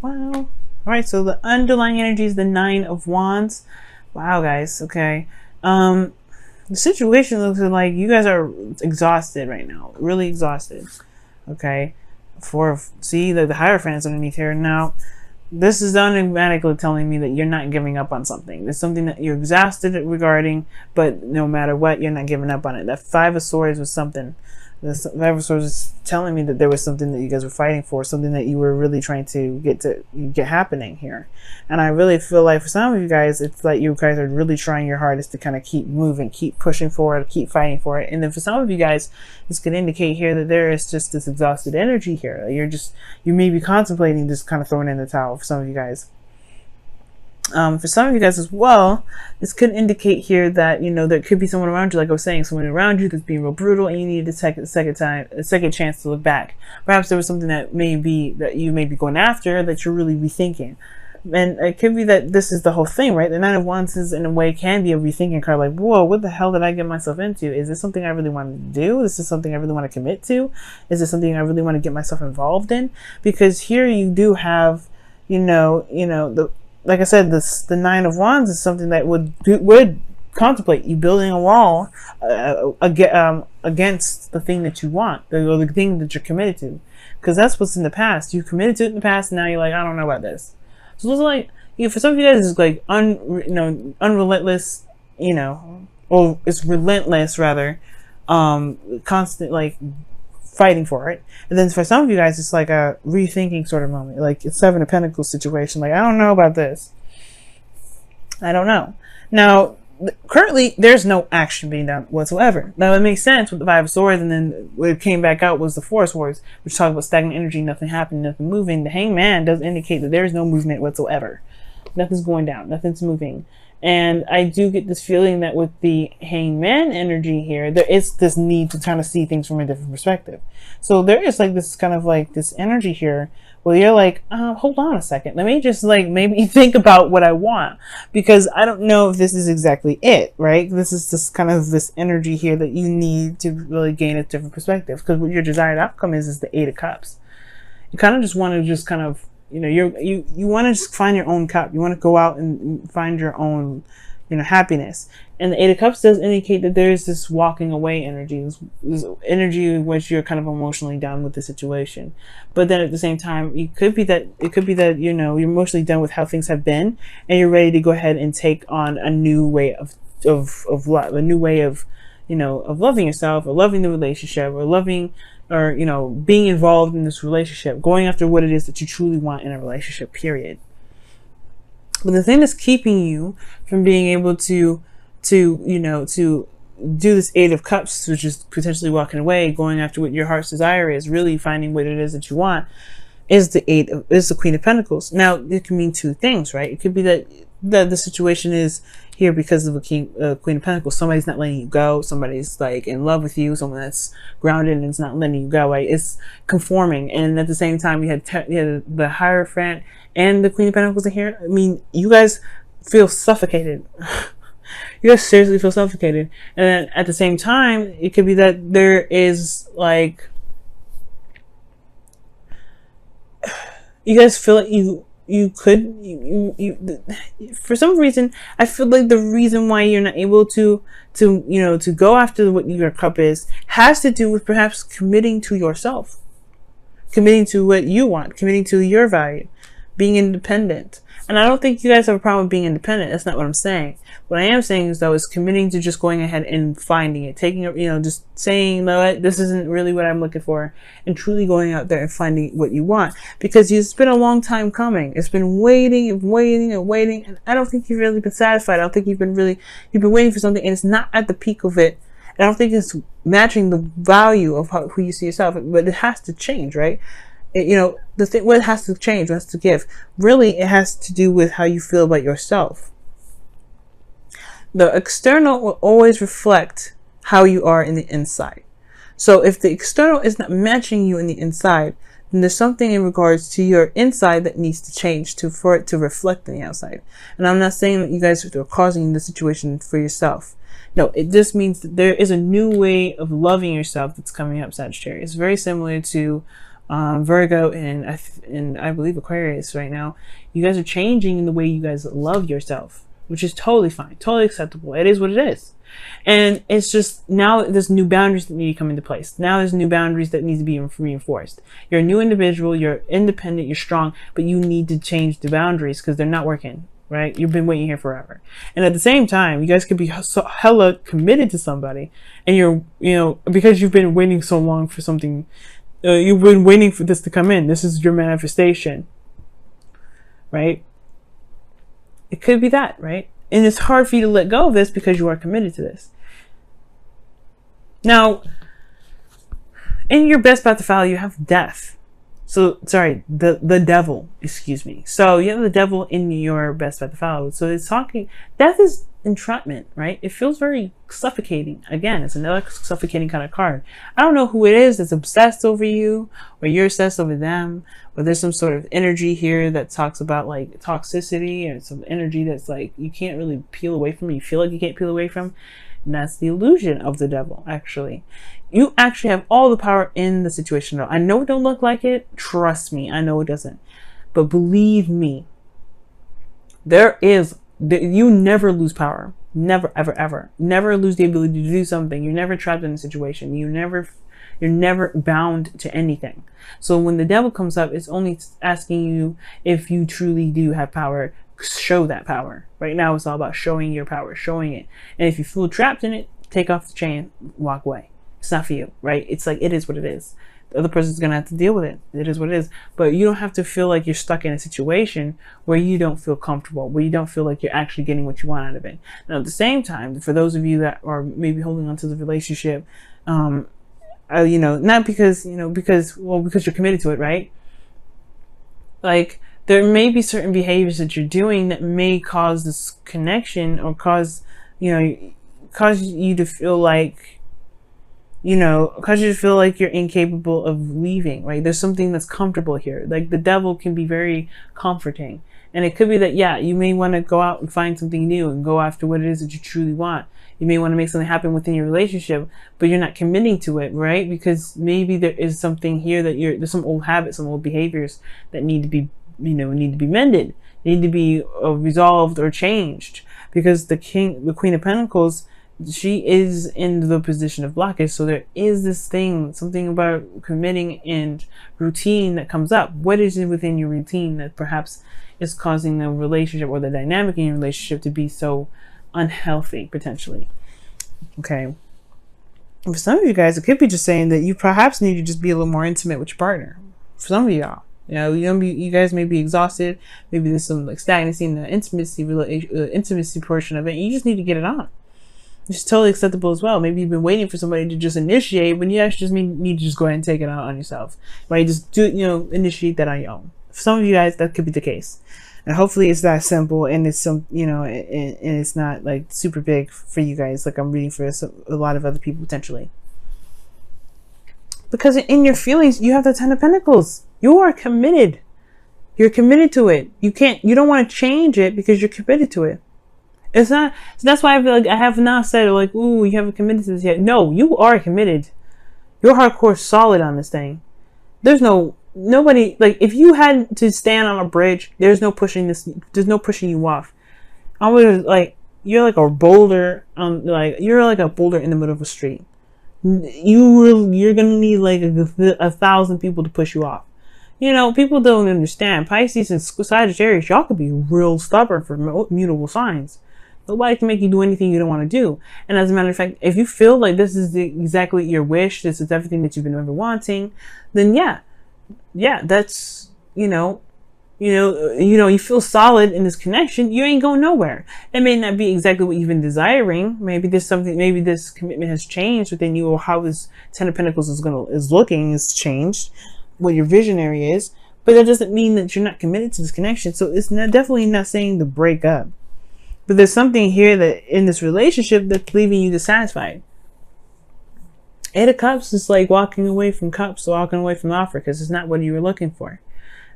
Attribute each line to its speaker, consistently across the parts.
Speaker 1: Wow. All right, so the underlying energy is the Nine of Wands. Wow, guys. Okay. The situation looks like you guys are exhausted right now, really exhausted. Okay. See the Hierophant is underneath here now. This is automatically telling me that you're not giving up on something. There's something that you're exhausted regarding, but no matter what, you're not giving up on it. That Five of Swords was something. The Five of Swords is telling me that there was something that you guys were fighting for, something that you were really trying to get happening here. And I really feel like for some of you guys, it's like you guys are really trying your hardest to kind of keep moving, keep pushing forward, keep fighting for it. And then for some of you guys, this could indicate here that there is just this exhausted energy here. You may be contemplating just kind of throwing in the towel for some of you guys. For some of you guys as well, this could indicate here that, you know, there could be someone around you, like I was saying, someone around you that's being real brutal, and you need to take a second chance to look back. Perhaps there was something that you may be going after that you're really rethinking. And it could be that this is the whole thing, right? The Nine of Wands is, in a way, can be a rethinking card. Like, whoa, what the hell did I get myself into? Is this something I really want to do? Is this something I really want to commit to? Is this something I really want to get myself involved in? Because here you do have, like I said, the Nine of Wands is something that would contemplate you building a wall against the thing that you want, or the thing that you're committed to, because that's what's in the past. You committed to it in the past, and now you're like, I don't know about this. So it's like, for some of you guys, it's like unrelentless, or it's relentless rather, constant like fighting for it. And then for some of you guys, it's like a rethinking sort of moment, like it's Seven of Pentacles situation. Like, I don't know about this. I don't know. Now, currently, there's no action being done whatsoever. Now, it makes sense with the Five of Swords, and then what it came back out was the Four of Swords, which talked about stagnant energy, nothing happening, nothing moving. The Hangman does indicate that there is no movement whatsoever. Nothing's going down. Nothing's moving. And I do get this feeling that with the Hangman energy here, there is this need to kind of see things from a different perspective. So there is like this kind of like this energy here where you're like, hold on a second. Let me just like maybe think about what I want, because I don't know if this is exactly it, right? This is just kind of this energy here that you need to really gain a different perspective, because what your desired outcome is the Eight of Cups. You kind of just want to just kind of, you want to just find your own cup. You want to go out and find your own, happiness. And the Eight of Cups does indicate that there is this walking away energy, this energy in which you're kind of emotionally done with the situation. But then at the same time, it could be that you're emotionally done with how things have been, and you're ready to go ahead and take on a new way of love, a new way of loving yourself, or loving the relationship, or loving, or being involved in this relationship, going after what it is that you truly want in a relationship, period. But the thing that's keeping you from being able to do this Eight of Cups, which is potentially walking away, going after what your heart's desire is, really finding what it is that you want, is the Queen of Pentacles. Now, it can mean two things, right? It could be that the situation is here because of the Queen of Pentacles. Somebody's not letting you go. Somebody's like in love with you. Someone that's grounded and is not letting you go. Right? It's conforming. And at the same time, you had the Hierophant and the Queen of Pentacles in here. I mean, you guys feel suffocated. You guys seriously feel suffocated. And then at the same time, it could be that there is like, you guys feel like for some reason, I feel like the reason why you're not able to go after what your cup is has to do with perhaps committing to yourself, committing to what you want, committing to your value, being independent. And I don't think you guys have a problem with being independent. That's not what I'm saying. What I am saying is, though, is committing to just going ahead and finding it, taking it, just saying, no, this isn't really what I'm looking for, and truly going out there and finding what you want. Because it's been a long time coming. It's been waiting and waiting and waiting, and I don't think you've really been satisfied. I don't think you've been waiting for something, and it's not at the peak of it. I don't think it's matching the value of who you see yourself, but it has to change, right? What has to change, what has to give. Really, it has to do with how you feel about yourself. The external will always reflect how you are in the inside. So if the external is not matching you in the inside, then there's something in regards to your inside that needs to change for it to reflect in the outside. And I'm not saying that you guys are causing the situation for yourself. No, it just means that there is a new way of loving yourself that's coming up, Sagittarius. It's very similar to Virgo and I believe Aquarius right now, you guys are changing in the way you guys love yourself, which is totally fine, totally acceptable. It is what it is. And it's just now there's new boundaries that need to come into place. Now there's new boundaries that need to be reinforced. You're a new individual, you're independent, you're strong, but you need to change the boundaries because they're not working, right? You've been waiting here forever. And at the same time, you guys could be so hella committed to somebody, and because you've been waiting so long for something, you've been waiting for this to come in. This is your manifestation, right? It could be that, right? And it's hard for you to let go of this because you are committed to this. Now, in your best path to follow, you have death. So, sorry, the devil, excuse me. So you have the devil in your best path to follow. So it's talking, death is entrapment, right? It feels very suffocating. Again, it's another suffocating kind of card. I don't know who it is that's obsessed over you, or you're obsessed over them, or there's some sort of energy here that talks about like toxicity, and some energy that's like you can't really peel away from, you feel like you can't peel away from. And that's the illusion of the devil, actually. You actually have all the power in the situation. I know it don't look like it. Trust me, I know it doesn't. But believe me, you never lose power. Never, ever, ever. Never lose the ability to do something. You're never trapped in a situation. You're never bound to anything. So when the devil comes up, it's only asking you if you truly do have power. Show that power. Right now it's all about showing your power, showing it. And if you feel trapped in it, take off the chain, walk away. It's not for you, right? It's like, it is what it is. The other person's gonna have to deal with it. It is what it is. But you don't have to feel like you're stuck in a situation where you don't feel comfortable, where you don't feel like you're actually getting what you want out of it. Now at the same time, for those of you that are maybe holding on to the relationship, not because you're committed to it, right? Like, there may be certain behaviors that you're doing that may cause this connection, or cause you to feel like, you're incapable of leaving, right? There's something that's comfortable here. Like, the devil can be very comforting. And it could be that, yeah, you may want to go out and find something new and go after what it is that you truly want. You may want to make something happen within your relationship, but you're not committing to it, right? Because maybe there is something here that there's some old habits, some old behaviors that need to be mended, need to be resolved or changed, because the Queen of Pentacles, she is in the position of blockage. So there is this something about committing and routine that comes up. What is it within your routine that perhaps is causing the relationship or the dynamic in your relationship to be so unhealthy, potentially? Okay. For some of you guys, it could be just saying that you perhaps need to just be a little more intimate with your partner. For some of y'all, you guys may be exhausted. Maybe there's some like stagnancy in the intimacy portion of it. You just need to get it on. It's totally acceptable as well. Maybe you've been waiting for somebody to just initiate, when you actually just need to just go ahead and take it out on yourself. Right? Just initiate that on your own. For some of you guys, that could be the case. And hopefully it's that simple, and it's and it's not like super big for you guys, like I'm reading for a lot of other people potentially. Because in your feelings, you have the Ten of Pentacles. You are committed. You're committed to it. You don't want to change it because you're committed to it. It's not, so that's why I feel like I have not said like, ooh, you haven't committed to this yet. No, you are committed. You're hardcore solid on this thing. There's nobody, like, if you had to stand on a bridge, there's no pushing you off. I would, like, you're like a boulder, you're like a boulder in the middle of a street. You're gonna need like 1,000 people to push you off. People don't understand. Pisces and Sagittarius, y'all could be real stubborn for mutable signs. Nobody can make you do anything you don't want to do. And as a matter of fact, if you feel like this is exactly your wish, this is everything that you've been ever wanting, then yeah, that's, you feel solid in this connection, you ain't going nowhere. It may not be exactly what you've been desiring. Maybe this commitment has changed within you, or how this Ten of Pentacles is looking has changed, what your visionary is, but that doesn't mean that you're not committed to this connection. So it's definitely not saying to break up. But there's something here that in this relationship that's leaving you dissatisfied. Eight of Cups is like walking away from cups, walking away from offer, because it's not what you were looking for.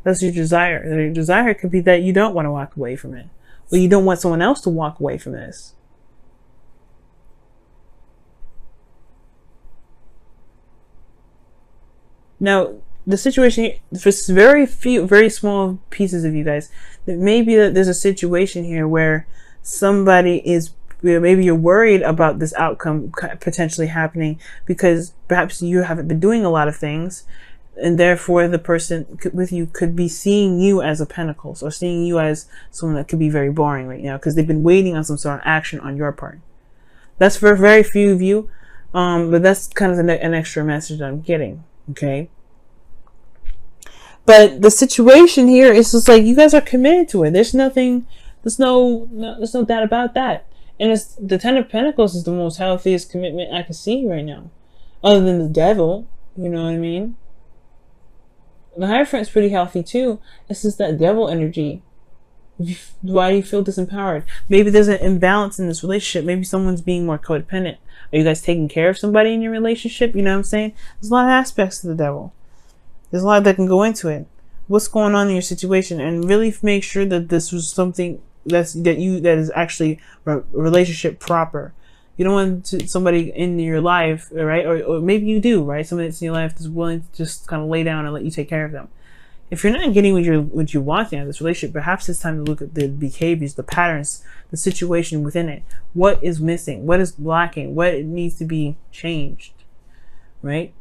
Speaker 1: That's your desire. Your desire could be that you don't want to walk away from it, or you don't want someone else to walk away from this. Now, the situation for very small pieces of you guys, that maybe that there's a situation here where somebody is, maybe you're worried about this outcome potentially happening because perhaps you haven't been doing a lot of things, and therefore the person with you could be seeing you as a pentacles, or seeing you as someone that could be very boring right now because they've been waiting on some sort of action on your part. That's for very few of you, but that's kind of an extra message I'm getting. Okay. But the situation here is just like you guys are committed to it. There's no doubt about that. And it's the Ten of Pentacles is the most healthiest commitment I can see right now, other than the Devil. You know what I mean? The Hierophant's pretty healthy too. It's just that Devil energy. Why do you feel disempowered? Maybe there's an imbalance in this relationship. Maybe someone's being more codependent. Are you guys taking care of somebody in your relationship? You know what I'm saying? There's a lot of aspects to the Devil. There's a lot that can go into it. What's going on in your situation, and really make sure that this was something that is actually a relationship proper. You don't want somebody in your life, right? Or maybe you do, right? Somebody that's in your life that's willing to just kind of lay down and let you take care of them. If you're not getting what you want out of this relationship, perhaps it's time to look at the behaviors, the patterns, the situation within it. What is missing? What is lacking? What needs to be changed, right?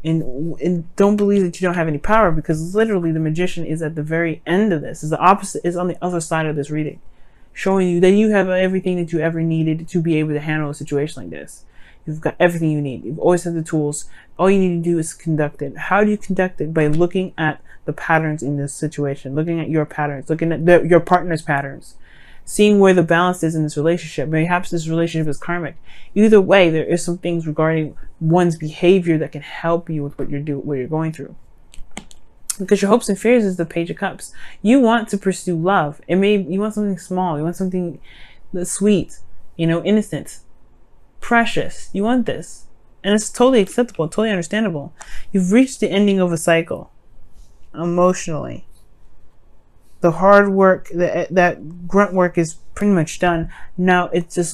Speaker 1: And don't believe that you don't have any power, because literally the Magician is at the very end of this. Is the opposite, is on the other side of this reading, showing you that you have everything that you ever needed to be able to handle a situation like this. You've got everything you need. You've always had the tools. All you need to do is conduct it. How do you conduct it? By looking at the patterns in this situation, looking at your patterns, looking at your partner's patterns, seeing where the balance is in this relationship. Perhaps this relationship is karmic. Either way, there is some things regarding one's behavior that can help you with what you're going through. Because your hopes and fears is the Page of Cups. You want to pursue love. You want something small. You want something that's sweet, innocent, precious. You want this. And it's totally acceptable, totally understandable. You've reached the ending of a cycle emotionally. The hard work, that grunt work is pretty much done. Now it's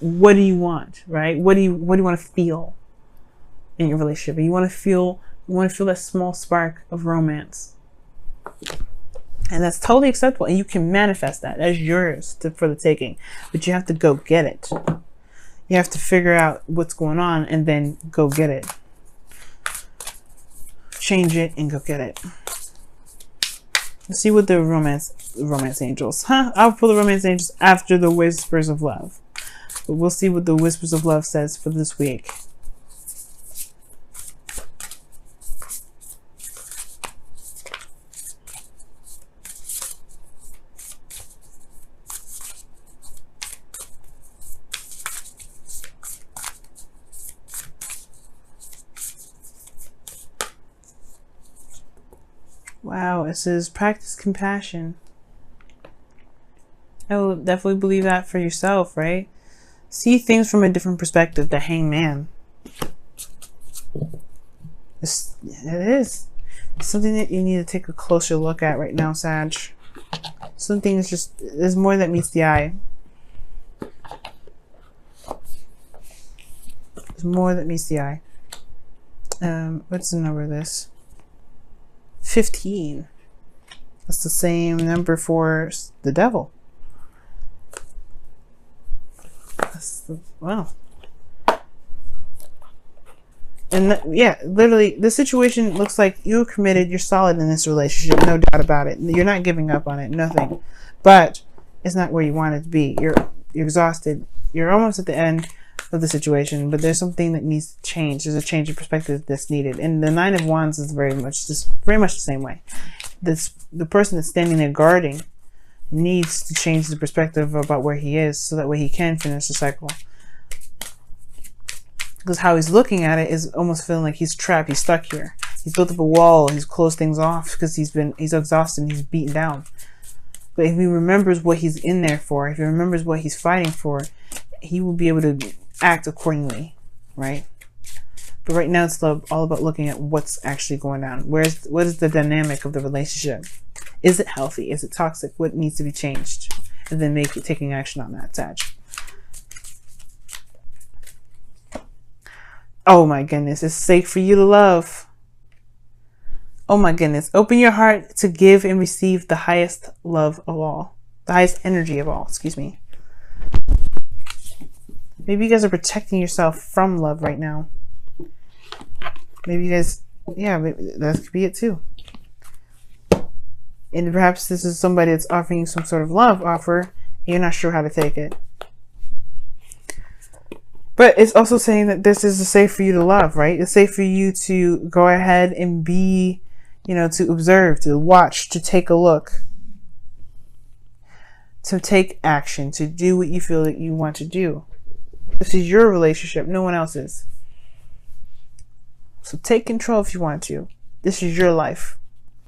Speaker 1: what do you want, right? What do you want to feel in your relationship? You want to feel that small spark of romance. And that's totally acceptable. And you can manifest that. That's yours for the taking. But you have to go get it. You have to figure out what's going on and then go get it. Change it and go get it. Let's see what the romance angels. I'll pull the romance angels after the Whispers of Love. But we'll see what the Whispers of Love says for this week. Wow, it says practice compassion. I will definitely believe that for yourself, right? See things from a different perspective. The Hangman. It is. It's something that you need to take a closer look at right now, Sag. Something is just, there's more that meets the eye. There's more that meets the eye. What's the number of this? 15. That's the same number for the Devil. Wow. And yeah, literally, the situation looks like you're committed, you're solid in this relationship, no doubt about it. You're not giving up on it, nothing. But it's not where you want it to be. You're exhausted. You're almost at the end of the situation, but there's something that needs to change. There's a change of perspective that's needed. And the Nine of Wands is very much the same way. The person that's standing there guarding needs to change the perspective about where he is, so that way he can finish the cycle. Because how he's looking at it is almost feeling like he's trapped, he's stuck here. He's built up a wall, he's closed things off because he's exhausted and he's beaten down. But if he remembers what he's in there for, if he remembers what he's fighting for, he will be able to act accordingly, right? But right now it's all about looking at what's actually going on. What is the dynamic of the relationship? Is it healthy? Is it toxic? What needs to be changed? And then taking action on that, Sag. Oh my goodness, it's safe for you to love. Oh my goodness. Open your heart to give and receive the highest love of all. The highest energy of all, excuse me. Maybe you guys are protecting yourself from love right now. Maybe you guys, yeah, maybe that could be it too. And perhaps this is somebody that's offering you some sort of love offer, and you're not sure how to take it. But it's also saying that this is safe for you to love, right? It's safe for you to go ahead and be, you know, to observe, to watch, to take a look, to take action, to do what you feel that you want to do. This is your relationship, no one else's. So take control if you want to. This is your life.